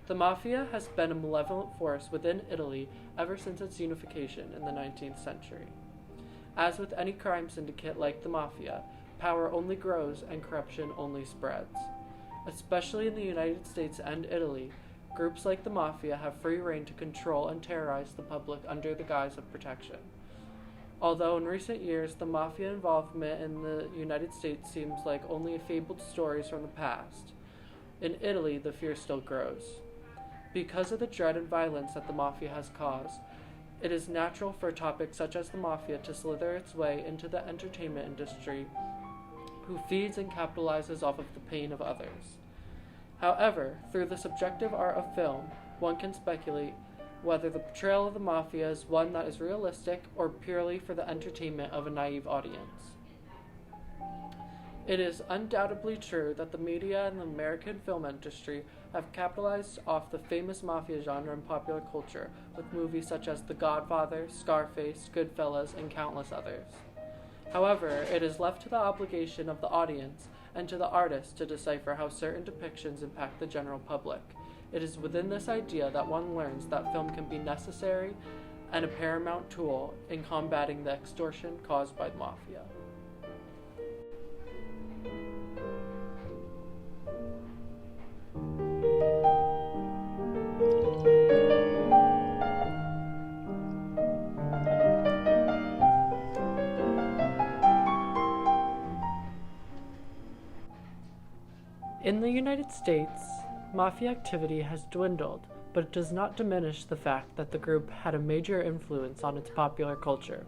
The Mafia has been a malevolent force within Italy ever since its unification in the 19th century. As with any crime syndicate like the Mafia, power only grows and corruption only spreads. Especially in the United States and Italy, groups like the Mafia have free rein to control and terrorize the public under the guise of protection. Although in recent years the Mafia involvement in the United States seems like only fabled stories from the past, in Italy the fear still grows. Because of the dread and violence that the Mafia has caused, it is natural for a topic such as the Mafia to slither its way into the entertainment industry, who feeds and capitalizes off of the pain of others. However, through the subjective art of film, one can speculate whether the portrayal of the Mafia is one that is realistic or purely for the entertainment of a naive audience. It is undoubtedly true that the media and the American film industry have capitalized off the famous Mafia genre in popular culture with movies such as The Godfather, Scarface, Goodfellas, and countless others. However, it is left to the obligation of the audience and to the artist to decipher how certain depictions impact the general public. It is within this idea that one learns that film can be necessary and a paramount tool in combating the extortion caused by the Mafia. In the United States, Mafia activity has dwindled, but it does not diminish the fact that the group had a major influence on its popular culture.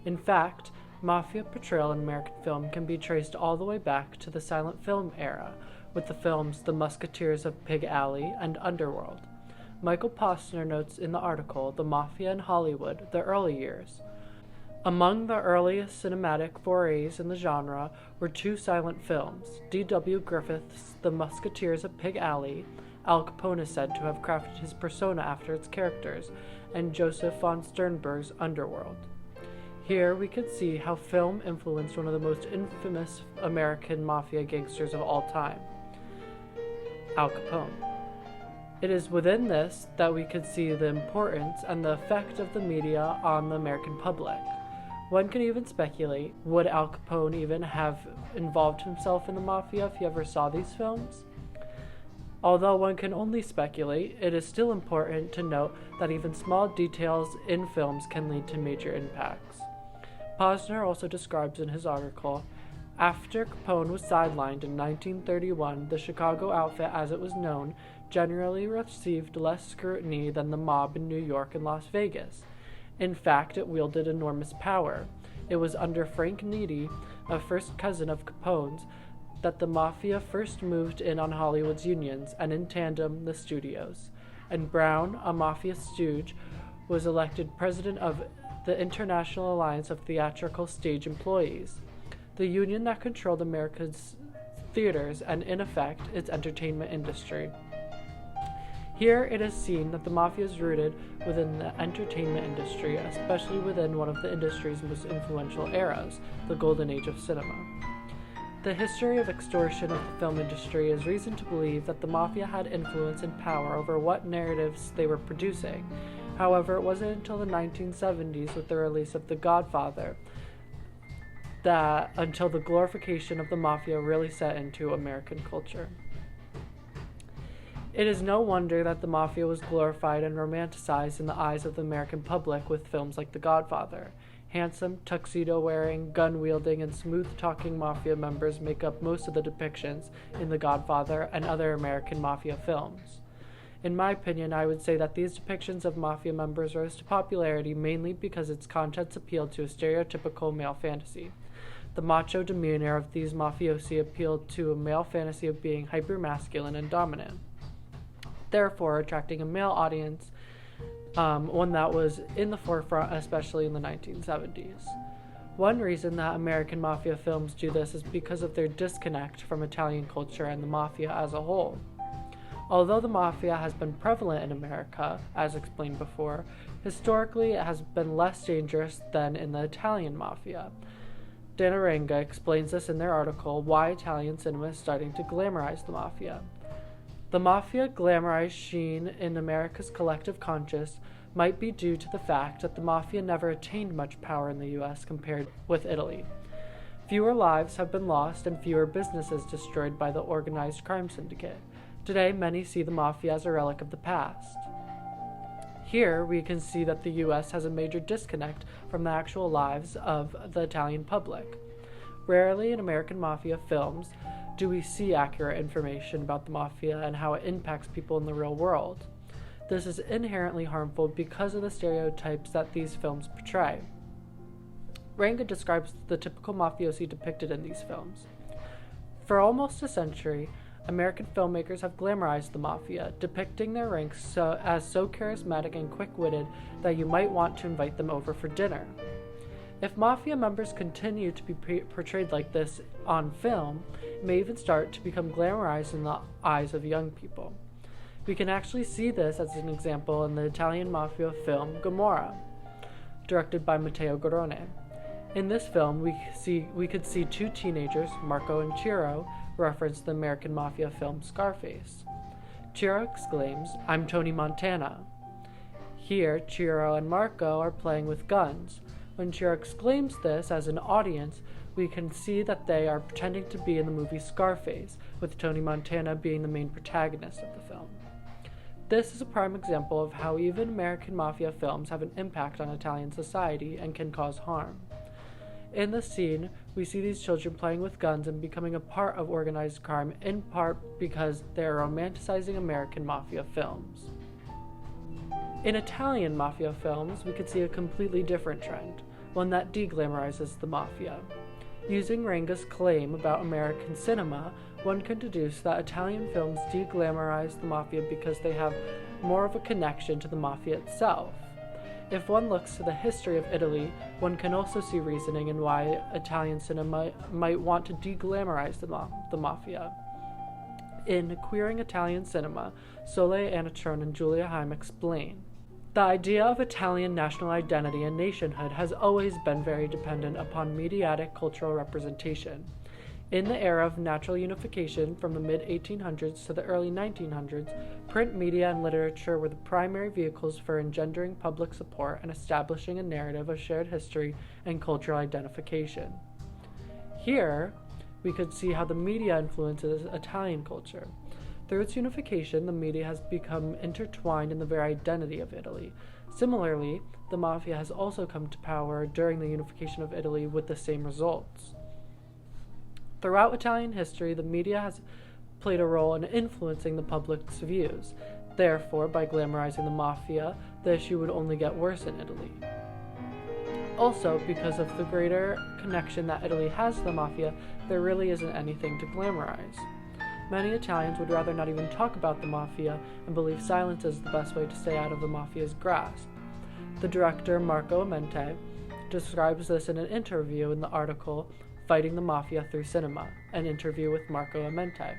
In fact, Mafia portrayal in American film can be traced all the way back to the silent film era, with the films The Musketeers of Pig Alley and Underworld. Michael Posner notes in the article The Mafia in Hollywood, the Early Years. Among the earliest cinematic forays in the genre were two silent films, D.W. Griffith's The Musketeers of Pig Alley. Al Capone is said to have crafted his persona after its characters, and Joseph von Sternberg's Underworld. Here we could see how film influenced one of the most infamous American mafia gangsters of all time, Al Capone. It is within this that we could see the importance and the effect of the media on the American public. One could even speculate, would Al Capone even have involved himself in the Mafia if he ever saw these films? Although one can only speculate, it is still important to note that even small details in films can lead to major impacts. Posner also describes in his article, after Capone was sidelined in 1931, the Chicago outfit, as it was known, generally received less scrutiny than the mob in New York and Las Vegas. In fact, it wielded enormous power. It was under Frank Nitti, a first cousin of Capone's, that the Mafia first moved in on Hollywood's unions, and in tandem, the studios. And Brown, a Mafia stooge, was elected president of the International Alliance of Theatrical Stage Employees, the union that controlled America's theaters and, in effect, its entertainment industry. Here it is seen that the Mafia is rooted within the entertainment industry, especially within one of the industry's most influential eras, the Golden Age of cinema. The history of extortion of the film industry is reason to believe that the Mafia had influence and power over what narratives they were producing. However, it wasn't until the 1970s with the release of The Godfather that until the glorification of the Mafia really set into American culture. It is no wonder that the Mafia was glorified and romanticized in the eyes of the American public with films like The Godfather. Handsome, tuxedo-wearing, gun-wielding, and smooth-talking Mafia members make up most of the depictions in The Godfather and other American Mafia films. In my opinion, I would say that these depictions of Mafia members rose to popularity mainly because its contents appealed to a stereotypical male fantasy. The macho demeanor of these mafiosi appealed to a male fantasy of being hyper-masculine and dominant, therefore attracting a male audience, one that was in the forefront, especially in the 1970s. One reason that American Mafia films do this is because of their disconnect from Italian culture and the Mafia as a whole. Although the Mafia has been prevalent in America, as explained before, historically it has been less dangerous than in the Italian Mafia. Danaranga explains this in their article, Why Italian Cinema is Starting to Glamorize the Mafia. The Mafia glamorized sheen in America's collective conscious might be due to the fact that the Mafia never attained much power in the US compared with Italy. Fewer lives have been lost and fewer businesses destroyed by the organized crime syndicate. Today, many see the Mafia as a relic of the past. Here, we can see that the US has a major disconnect from the actual lives of the Italian public. Rarely in American Mafia films do we see accurate information about the Mafia and how it impacts people in the real world. This is inherently harmful because of the stereotypes that these films portray. Ranga describes the typical mafiosi depicted in these films. For almost a century, American filmmakers have glamorized the Mafia, depicting their ranks as so charismatic and quick-witted that you might want to invite them over for dinner. If Mafia members continue to be portrayed like this on film, it may even start to become glamorized in the eyes of young people. We can actually see this as an example in the Italian Mafia film Gomorrah, directed by Matteo Garrone. In this film, we could see two teenagers, Marco and Ciro, reference the American Mafia film Scarface. Ciro exclaims, "I'm Tony Montana." Here, Ciro and Marco are playing with guns. When Ciro exclaims this as an audience, we can see that they are pretending to be in the movie Scarface, with Tony Montana being the main protagonist of the film. This is a prime example of how even American Mafia films have an impact on Italian society and can cause harm. In the scene, we see these children playing with guns and becoming a part of organized crime, in part because they are romanticizing American Mafia films. In Italian Mafia films, we could see a completely different trend, one that deglamorizes the Mafia. Using Ranga's claim about American cinema, one can deduce that Italian films deglamorize the Mafia because they have more of a connection to the Mafia itself. If one looks to the history of Italy, one can also see reasoning in why Italian cinema might want to deglamorize the Mafia. In Queering Italian Cinema, Sole Anatron and Julia Heim explain, "The idea of Italian national identity and nationhood has always been very dependent upon mediatic cultural representation. In the era of natural unification from the mid-1800s to the early 1900s, print media and literature were the primary vehicles for engendering public support and establishing a narrative of shared history and cultural identification." Here, we could see how the media influences Italian culture. Through its unification, the media has become intertwined in the very identity of Italy. Similarly, the Mafia has also come to power during the unification of Italy with the same results. Throughout Italian history, the media has played a role in influencing the public's views. Therefore, by glamorizing the Mafia, the issue would only get worse in Italy. Also, because of the greater connection that Italy has to the Mafia, there really isn't anything to glamorize. Many Italians would rather not even talk about the Mafia and believe silence is the best way to stay out of the Mafia's grasp. The director, Marco Amente, describes this in an interview in the article Fighting the Mafia Through Cinema, an interview with Marco Amente.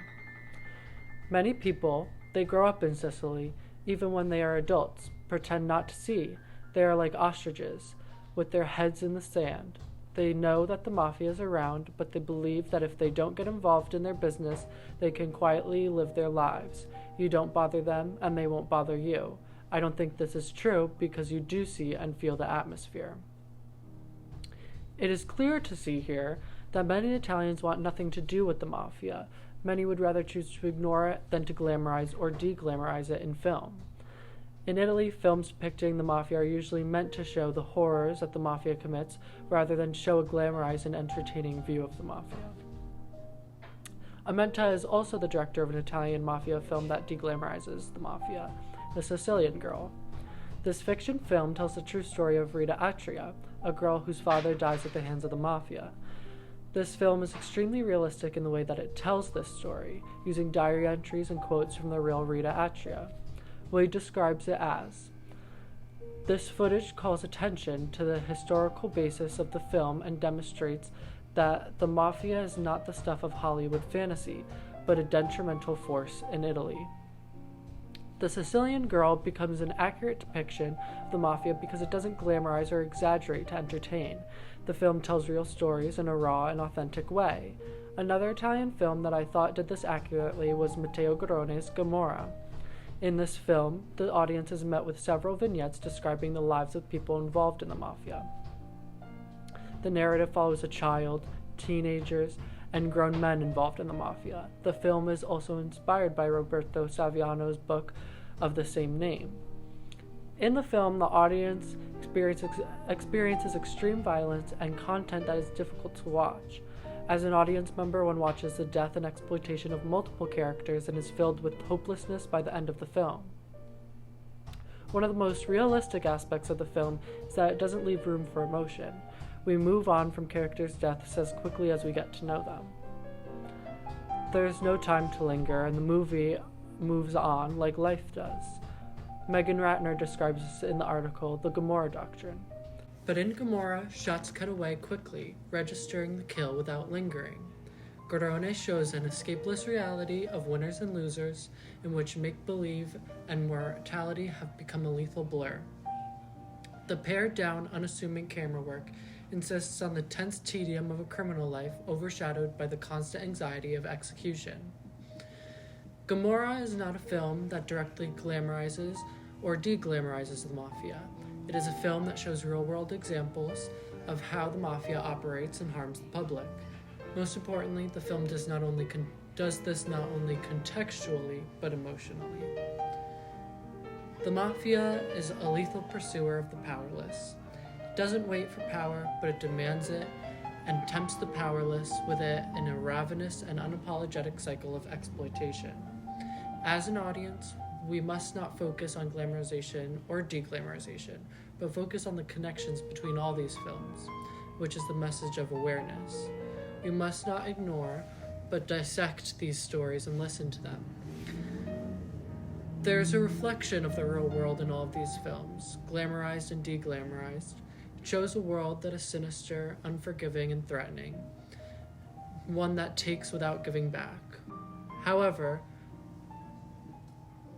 "Many people, they grow up in Sicily, even when they are adults, pretend not to see. They are like ostriches, with their heads in the sand. They know that the Mafia is around, but they believe that if they don't get involved in their business, they can quietly live their lives. You don't bother them, and they won't bother you. I don't think this is true, because you do see and feel the atmosphere." It is clear to see here that many Italians want nothing to do with the Mafia. Many would rather choose to ignore it than to glamorize or deglamorize it in film. In Italy, films depicting the Mafia are usually meant to show the horrors that the Mafia commits rather than show a glamorized and entertaining view of the Mafia. Amente is also the director of an Italian Mafia film that deglamorizes the Mafia, The Sicilian Girl. This fiction film tells the true story of Rita Atria, a girl whose father dies at the hands of the Mafia. This film is extremely realistic in the way that it tells this story, using diary entries and quotes from the real Rita Atria. Wade describes it as, "This footage calls attention to the historical basis of the film and demonstrates that the Mafia is not the stuff of Hollywood fantasy, but a detrimental force in Italy." The Sicilian Girl becomes an accurate depiction of the Mafia because it doesn't glamorize or exaggerate to entertain. The film tells real stories in a raw and authentic way. Another Italian film that I thought did this accurately was Matteo Garrone's Gomorrah. In this film, the audience is met with several vignettes describing the lives of people involved in the Mafia. The narrative follows a child, teenagers, and grown men involved in the Mafia. The film is also inspired by Roberto Saviano's book of the same name. In the film, the audience experiences extreme violence and content that is difficult to watch. As an audience member, one watches the death and exploitation of multiple characters and is filled with hopelessness by the end of the film. One of the most realistic aspects of the film is that it doesn't leave room for emotion. We move on from characters' deaths as quickly as we get to know them. There's no time to linger, and the movie moves on like life does. Megan Ratner describes this in the article, The Gomorrah Doctrine. But in Gomorrah, shots cut away quickly, registering the kill without lingering. Garrone shows an escapeless reality of winners and losers, in which make-believe and mortality have become a lethal blur. The pared-down, unassuming camera work insists on the tense tedium of a criminal life overshadowed by the constant anxiety of execution. Gomorrah is not a film that directly glamorizes or de-glamorizes the Mafia. It is a film that shows real-world examples of how the Mafia operates and harms the public. Most importantly, the film does this not only contextually, but emotionally. The Mafia is a lethal pursuer of the powerless. It doesn't wait for power, but it demands it and tempts the powerless with it in a ravenous and unapologetic cycle of exploitation. As an audience, we must not focus on glamorization or de-glamorization, but focus on the connections between all these films, which is the message of awareness. We must not ignore, but dissect these stories and listen to them. There's a reflection of the real world in all of these films, glamorized and de-glamorized. It shows a world that is sinister, unforgiving, and threatening, one that takes without giving back. However,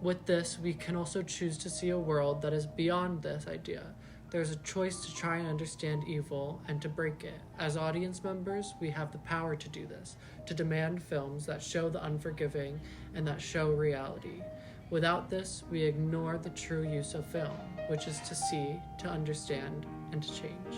with this, we can also choose to see a world that is beyond this idea. There's a choice to try and understand evil and to break it. As audience members, we have the power to do this, to demand films that show the unforgiving and that show reality. Without this, we ignore the true use of film, which is to see, to understand, and to change.